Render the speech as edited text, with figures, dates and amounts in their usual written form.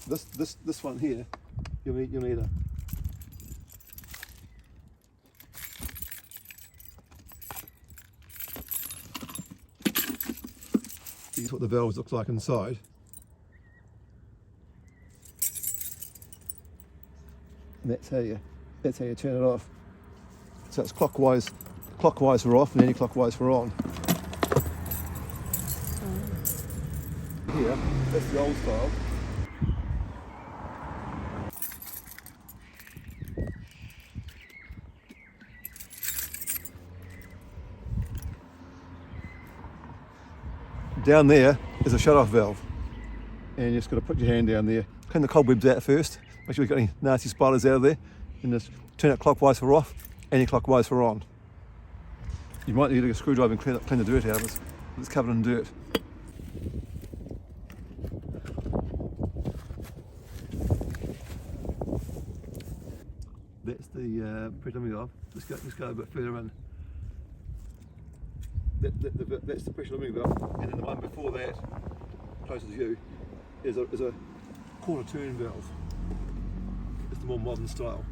this one here, you'll need a here's what the valves look like inside. And that's how you turn it off. So it's clockwise for off and anti-clockwise for on. Here, that's the old style. Down there is a shut-off valve, and you just got to put your hand down there, clean the cobwebs out first, make sure we've got any nasty spiders out of there, and just turn it clockwise for off, anti-clockwise for on. You might need a screwdriver and clean the dirt out of it. It's covered in dirt. That's the pressure limiter valve. Just go a bit further in. That's the pressure limiting valve, and then the one before that, closer to you, is a quarter turn valve. It's the more modern style.